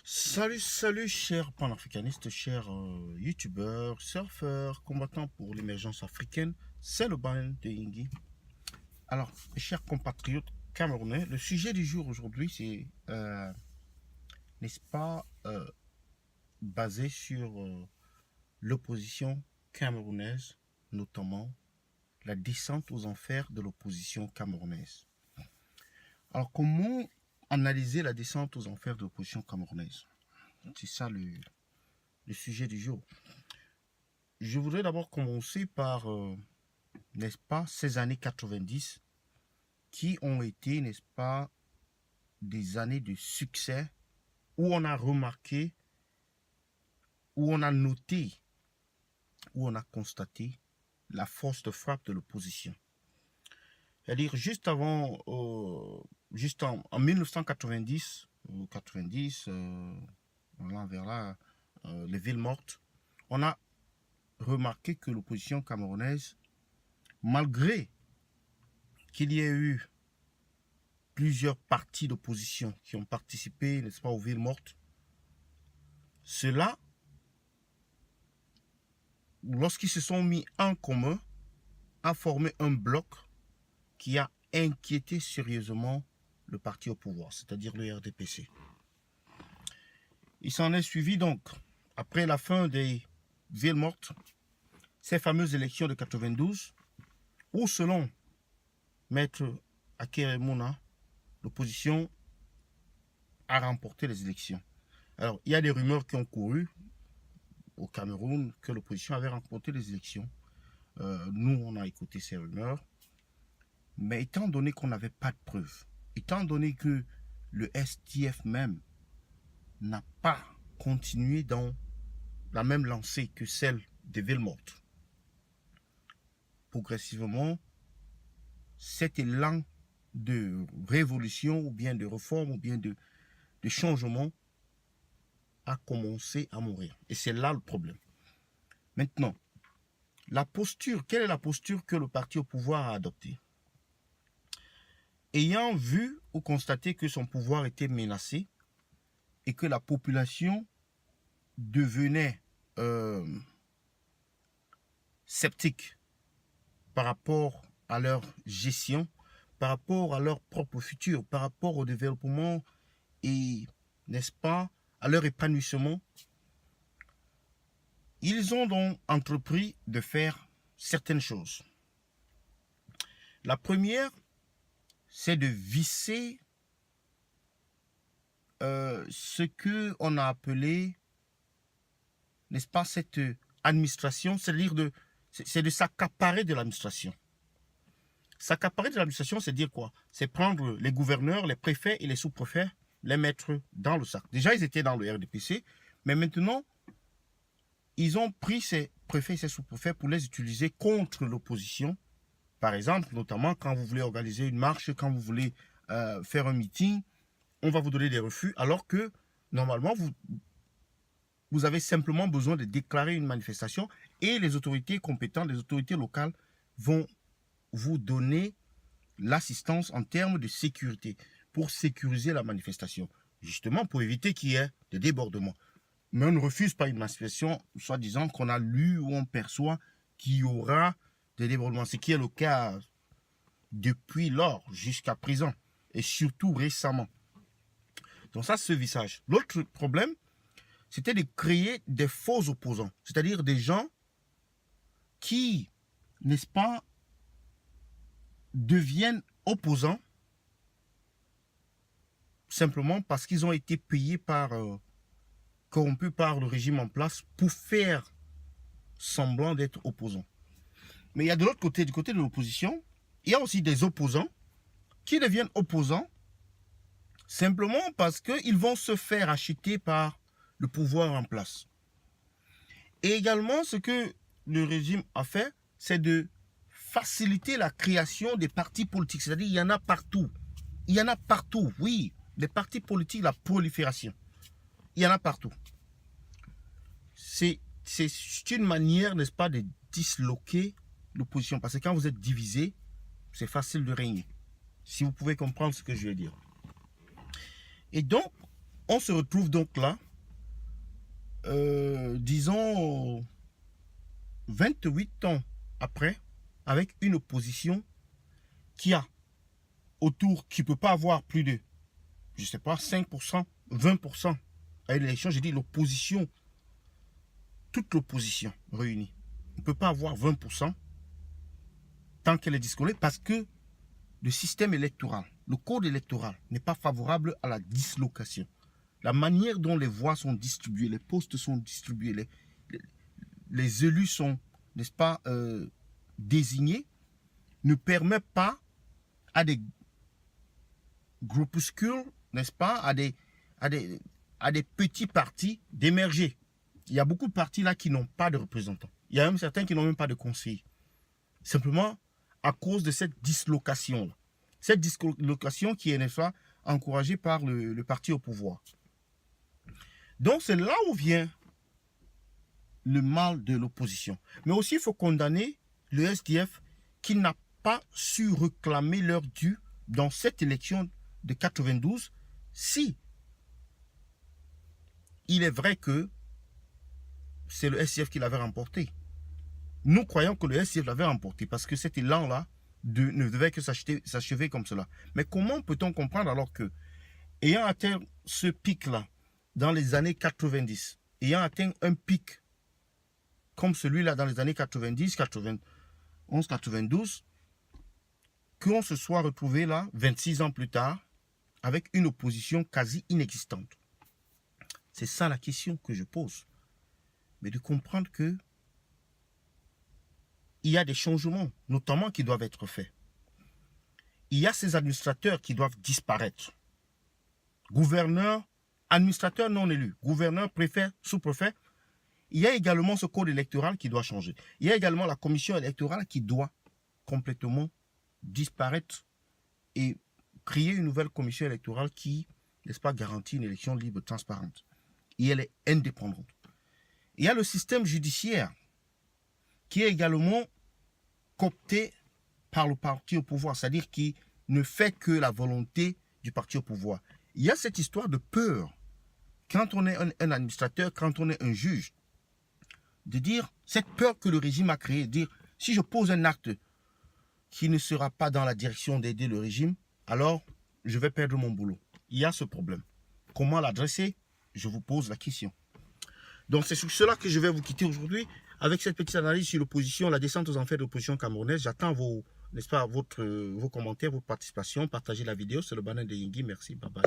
Salut, chers panafricanistes, chers youtubeurs, surfeurs, combattants pour l'émergence africaine. C'est le ban de Yingui. Alors, mes chers compatriotes camerounais, le sujet du jour aujourd'hui, c'est, n'est-ce pas, basé sur l'opposition camerounaise, notamment la descente aux enfers de l'opposition camerounaise. Alors, comment analyser la descente aux enfers de l'opposition camerounaise? C'est ça le sujet du jour. Je voudrais d'abord commencer par, n'est-ce pas, ces années 90 qui ont été, n'est-ce pas, des années de succès où on a remarqué, où on a noté, où on a constaté la force de frappe de l'opposition. C'est-à-dire juste avant, juste en 1990, 90, vers là, les villes mortes, on a remarqué que l'opposition camerounaise, malgré qu'il y ait eu plusieurs partis d'opposition qui ont participé, n'est-ce pas, aux villes mortes, ceux-là, lorsqu'ils se sont mis en commun, a formé un bloc qui a inquiété sérieusement le parti au pouvoir, c'est-à-dire le RDPC. Il s'en est suivi donc, après la fin des villes mortes, ces fameuses élections de 92, où selon Maître Akeremouna, l'opposition a remporté les élections. Alors, il y a des rumeurs qui ont couru au Cameroun que l'opposition avait remporté les élections. Nous, on a écouté ces rumeurs. Mais étant donné qu'on n'avait pas de preuves, étant donné que le STF même n'a pas continué dans la même lancée que celle des villes mortes, progressivement, cet élan de révolution ou bien de réforme ou bien de changement a commencé à mourir. Et c'est là le problème. Maintenant, la posture, quelle est la posture que le parti au pouvoir a adoptée? Ayant vu ou constaté que son pouvoir était menacé et que la population devenait sceptique par rapport à leur gestion, par rapport à leur propre futur, par rapport au développement et, n'est-ce pas, à leur épanouissement, ils ont donc entrepris de faire certaines choses. La première, c'est de visser ce qu'on a appelé, n'est-ce pas, cette administration, c'est-à-dire c'est de s'accaparer de l'administration. S'accaparer de l'administration, c'est dire quoi? C'est prendre les gouverneurs, les préfets et les sous-préfets, les mettre dans le sac. Déjà, ils étaient dans le RDPC, mais maintenant, ils ont pris ces préfets et ces sous-préfets pour les utiliser contre l'opposition. Par exemple, notamment quand vous voulez organiser une marche, quand vous voulez faire un meeting, on va vous donner des refus, alors que normalement, vous avez simplement besoin de déclarer une manifestation et les autorités compétentes, les autorités locales vont vous donner l'assistance en termes de sécurité pour sécuriser la manifestation, justement pour éviter qu'il y ait des débordements. Mais on ne refuse pas une manifestation, soi-disant qu'on a lu ou on perçoit qu'il y aura des débordements, ce qui est le cas depuis lors jusqu'à présent et surtout récemment. Donc ça, c'est ce visage. L'autre problème, c'était de créer des faux opposants, c'est-à-dire des gens qui, n'est-ce pas, deviennent opposants simplement parce qu'ils ont été payés corrompus par le régime en place pour faire semblant d'être opposants. Mais il y a de l'autre côté, du côté de l'opposition, il y a aussi des opposants qui deviennent opposants simplement parce qu'ils vont se faire acheter par le pouvoir en place. Et également, ce que le régime a fait, c'est de faciliter la création des partis politiques. C'est-à-dire, il y en a partout. Il y en a partout, oui. Les partis politiques, la prolifération. Il y en a partout. C'est une manière, n'est-ce pas, de disloquer l'opposition. Parce que quand vous êtes divisé, c'est facile de régner. Si vous pouvez comprendre ce que je veux dire. Et donc, On se retrouve donc là, disons, 28 ans après, avec une opposition qui a autour, qui ne peut pas avoir plus de, je ne sais pas, 5%, 20% à l'élection. J'ai dit l'opposition, toute l'opposition réunie. On ne peut pas avoir 20% tant qu'elle est disconnectée parce que le système électoral, le code électoral n'est pas favorable à la dislocation. La manière dont les voix sont distribuées, les postes sont distribués, les élus sont, n'est-ce pas, désignés, ne permet pas à des groupuscules, n'est-ce pas, à des petits partis d'émerger. Il y a beaucoup de partis là qui n'ont pas de représentants. Il y a même certains qui n'ont même pas de conseillers. Simplement à cause de cette dislocation-là. Cette dislocation qui est, n'est-ce pas, encouragée par le parti au pouvoir. Donc c'est là où vient le mal de l'opposition. Mais aussi il faut condamner le SDF qui n'a pas su réclamer leur dû dans cette élection de 92, si il est vrai que c'est le SDF qui l'avait remporté. Nous croyons que le SDF l'avait remporté parce que cet élan-là ne devait que s'achever comme cela. Mais comment peut-on comprendre alors que, ayant atteint ce pic-là dans les années 90, ayant atteint un pic comme celui-là dans les années 90, 91, 92, qu'on se soit retrouvé là, 26 ans plus tard, avec une opposition quasi inexistante. C'est ça la question que je pose. Mais de comprendre que il y a des changements, notamment qui doivent être faits. Il y a ces administrateurs qui doivent disparaître. Gouverneurs, administrateurs non élus, gouverneurs, préfets, sous-préfets. Il y a également ce code électoral qui doit changer. Il y a également la commission électorale qui doit complètement disparaître et créer une nouvelle commission électorale qui, n'est-ce pas, garantit une élection libre, transparente. Et elle est indépendante. Il y a le système judiciaire qui est également coopté par le parti au pouvoir, c'est-à-dire qui ne fait que la volonté du parti au pouvoir. Il y a cette histoire de peur, quand on est un administrateur, quand on est un juge, de dire, cette peur que le régime a créée, de dire, si je pose un acte qui ne sera pas dans la direction d'aider le régime, alors je vais perdre mon boulot. Il y a ce problème. Comment l'adresser? Je vous pose la question. Donc c'est sur cela que je vais vous quitter aujourd'hui, avec cette petite analyse sur l'opposition, la descente aux enfers de l'opposition camerounaise. J'attends vos commentaires, votre participation. Partagez la vidéo. C'est le Banane de Yingui. Merci. Bye bye.